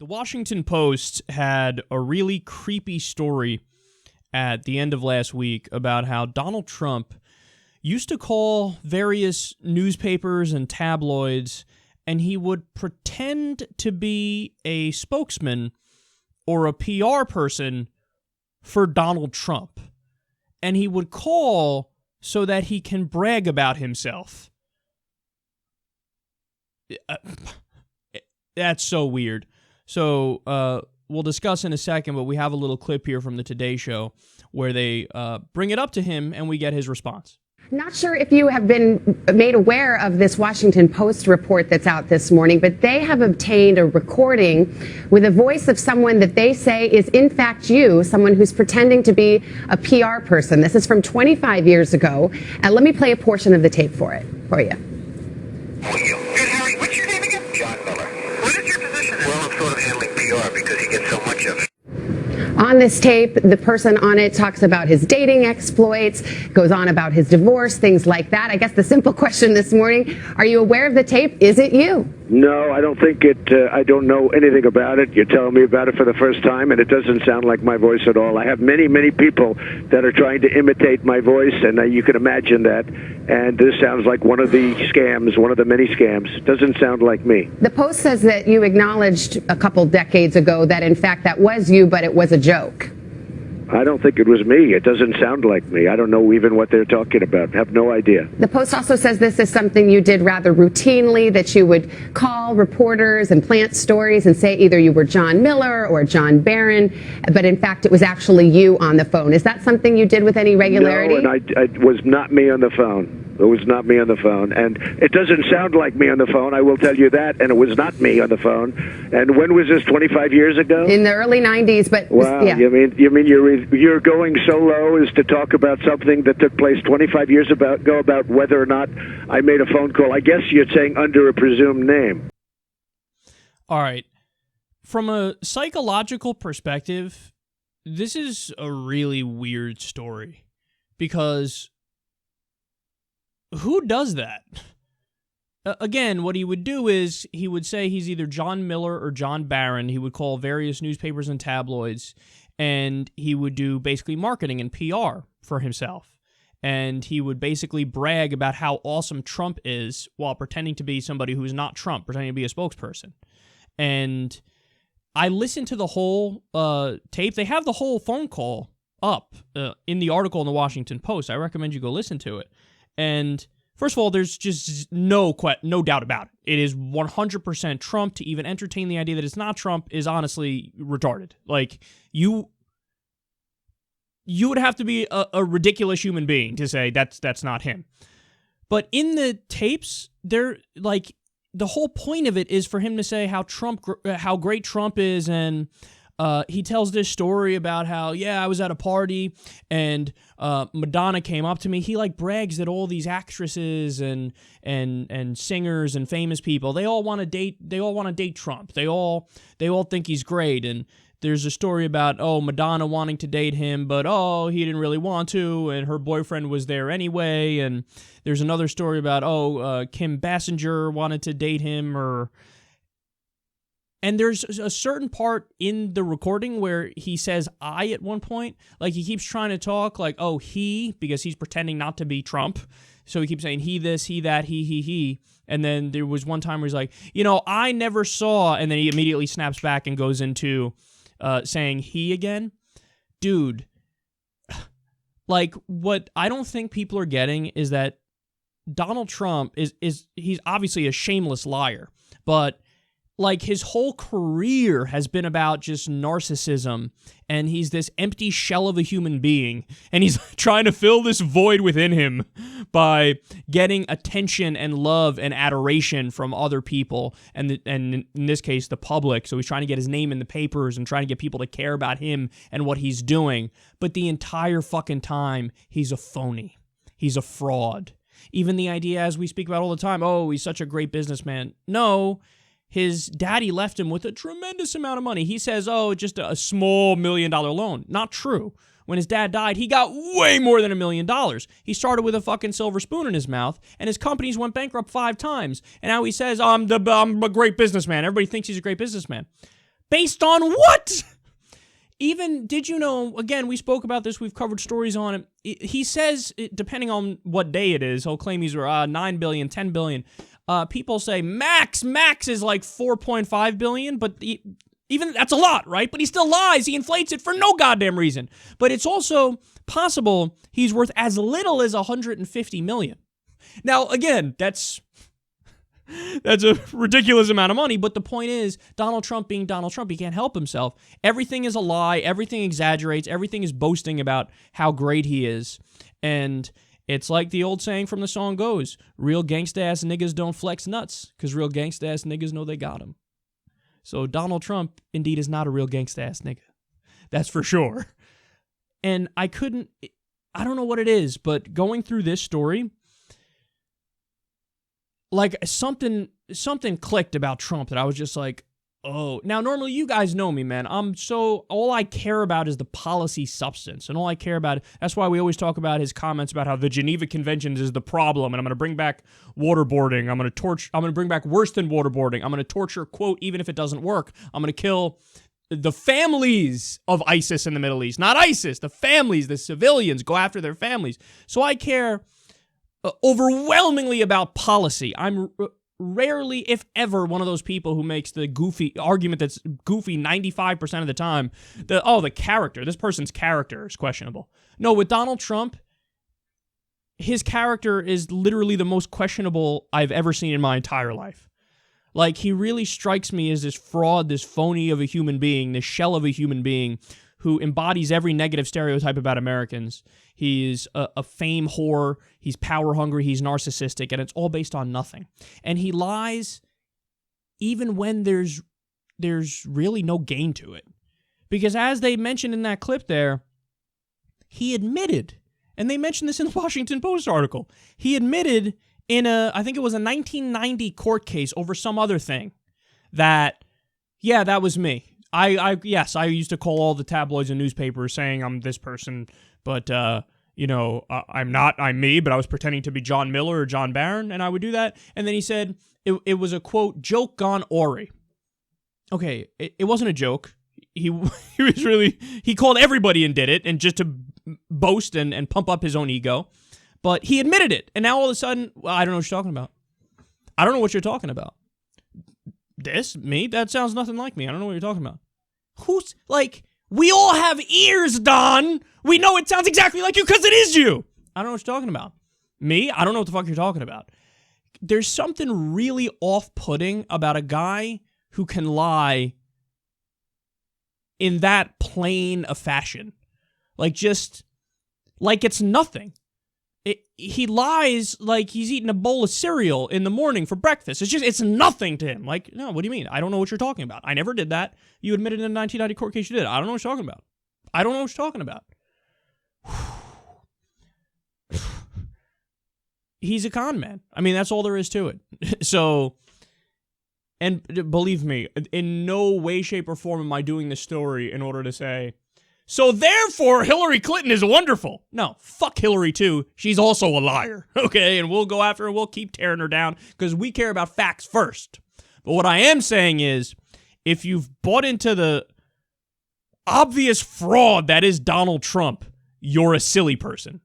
The Washington Post had a really creepy story at the end of last week about how Donald Trump used to call various newspapers and tabloids, and he would pretend to be a spokesman or a PR person for Donald Trump. And he would call so that he can brag about himself. That's so weird. So we'll discuss in a second, but we have a little clip here from the Today Show where they bring it up to him and we get his response. Not sure if you have been made aware of this Washington Post report that's out this morning, but they have obtained a recording with a voice of someone that they say is in fact you, someone who's pretending to be a PR person. This is from 25 years ago. And let me play a portion of the tape for you. Good, Harry. What's your name again? John Miller. What is your position? Well, I'm sort of handling PR because he gets so much of it. On this tape, the person on it talks about his dating exploits, goes on about his divorce, things like that. I guess the simple question this morning, are you aware of the tape? Is it you? No, I don't think it, I don't know anything about it. You're telling me about it for the first time, and it doesn't sound like my voice at all. I have many, many people that are trying to imitate my voice, and you can imagine that. And this sounds like one of the scams, one of the many scams. It doesn't sound like me. The Post says that you acknowledged a couple decades ago that, in fact, that was you, but it was a joke. I don't think it was me. It doesn't sound like me. I don't know even what they're talking about. I have no idea. The Post also says this is something you did rather routinely, that you would call reporters and plant stories and say either you were John Miller or John Barron, but in fact it was actually you on the phone. Is that something you did with any regularity? No, and it was not me on the phone. It was not me on the phone. And it doesn't sound like me on the phone, I will tell you that. And it was not me on the phone. And when was this, 25 years ago? In the early 90s, but wow, yeah. You mean you're going so low as to talk about something that took place 25 years ago about whether or not I made a phone call. I guess you're saying under a presumed name. All right. From a psychological perspective, this is a really weird story because who does that? Again, what he would do is he would say he's either John Miller or John Barron. He would call various newspapers and tabloids, and he would do basically marketing and PR for himself. And he would basically brag about how awesome Trump is while pretending to be somebody who's not Trump, pretending to be a spokesperson. And I listened to the whole tape. They have the whole phone call up in the article in the Washington Post. I recommend you go listen to it. And first of all, there's just no doubt about it. It is 100% Trump. To even entertain the idea that it's not Trump is honestly retarded. Like, you would have to be a ridiculous human being to say that's not him. But in the tapes, they're like, the whole point of it is for him to say how great Trump is, and he tells this story about how, yeah, I was at a party and Madonna came up to me. He like brags that all these actresses and singers and famous people, they all want to date Trump. They all think he's great. And there's a story about, Madonna wanting to date him, but he didn't really want to, and her boyfriend was there anyway. And there's another story about, Kim Basinger wanted to date him, and there's a certain part in the recording where he says I at one point. Like, he keeps trying to talk like, he, because he's pretending not to be Trump. So he keeps saying he this, he that, he. And then there was one time where he's like, I never saw, and then he immediately snaps back and goes into saying he again. Dude, like, what I don't think people are getting is that Donald Trump he's obviously a shameless liar, but like, his whole career has been about just narcissism, and he's this empty shell of a human being, and he's trying to fill this void within him by getting attention and love and adoration from other people, and in this case, the public. So he's trying to get his name in the papers and trying to get people to care about him and what he's doing. But the entire fucking time, he's a phony. He's a fraud. Even the idea, as we speak about all the time, he's such a great businessman. No. His daddy left him with a tremendous amount of money. He says, just a small $1 million loan. Not true. When his dad died, he got way more than $1 million. He started with a fucking silver spoon in his mouth, and his companies went bankrupt 5 times. And now he says, I'm a great businessman. Everybody thinks he's a great businessman. Based on what? Even, did you know, again, we spoke about this, we've covered stories on it. He says, depending on what day it is, he'll claim he's 9 billion, 10 billion. People say max is like 4.5 billion, but even that's a lot, right? But he still lies. He inflates it for no goddamn reason. But it's also possible he's worth as little as 150 million. Now, again, that's a ridiculous amount of money, but the point is, Donald Trump being Donald Trump, he can't help himself. Everything is a lie, everything exaggerates, everything is boasting about how great he is. And it's like the old saying from the song goes, real gangsta-ass niggas don't flex nuts, because real gangsta-ass niggas know they got him. So Donald Trump, indeed, is not a real gangsta-ass nigga. That's for sure. And I don't know what it is, but going through this story, like something clicked about Trump that I was just like, oh. Now, normally you guys know me, man. All I care about is the policy substance. And all I care about, that's why we always talk about his comments about how the Geneva Conventions is the problem. And I'm going to bring back waterboarding. I'm going to bring back worse than waterboarding. I'm going to torture, quote, even if it doesn't work. I'm going to kill the families of ISIS in the Middle East. Not ISIS, the families, the civilians, go after their families. So I care overwhelmingly about policy. I'm rarely, if ever, one of those people who makes the goofy argument that's goofy 95% of the time. The character. This person's character is questionable. No, with Donald Trump, his character is literally the most questionable I've ever seen in my entire life. Like, he really strikes me as this fraud, this phony of a human being, this shell of a human being who embodies every negative stereotype about Americans. He's a fame whore, he's power hungry, he's narcissistic, and it's all based on nothing. And he lies even when there's really no gain to it. Because as they mentioned in that clip there, he admitted, and they mentioned this in the Washington Post article, he admitted in I think it was a 1990 court case over some other thing, that, yeah, that was me. Yes, I used to call all the tabloids and newspapers saying I'm this person, but, I'm not, I'm me, but I was pretending to be John Miller or John Barron, and I would do that. And then he said it was a, quote, joke gone awry. Okay, it wasn't a joke. He was really, he called everybody and did it, and just to boast and pump up his own ego. But he admitted it, and now all of a sudden, well, I don't know what you're talking about. I don't know what you're talking about. Me? That sounds nothing like me. I don't know what you're talking about. We all have ears, Don. We know it sounds exactly like you because it is you. I don't know what you're talking about. Me? I don't know what the fuck you're talking about. There's something really off-putting about a guy who can lie in that plain a fashion. Like it's nothing. He lies like he's eating a bowl of cereal in the morning for breakfast. It's nothing to him. Like, no, what do you mean? I don't know what you're talking about. I never did that. You admitted in a 1990 court case you did. I don't know what you're talking about. I don't know what you're talking about. He's a con man. I mean, that's all there is to it. So, and believe me, in no way, shape, or form am I doing this story in order to say, so therefore, Hillary Clinton is wonderful. No, fuck Hillary too. She's also a liar, okay? And we'll go after her and we'll keep tearing her down because we care about facts first. But what I am saying is, if you've bought into the obvious fraud that is Donald Trump, you're a silly person.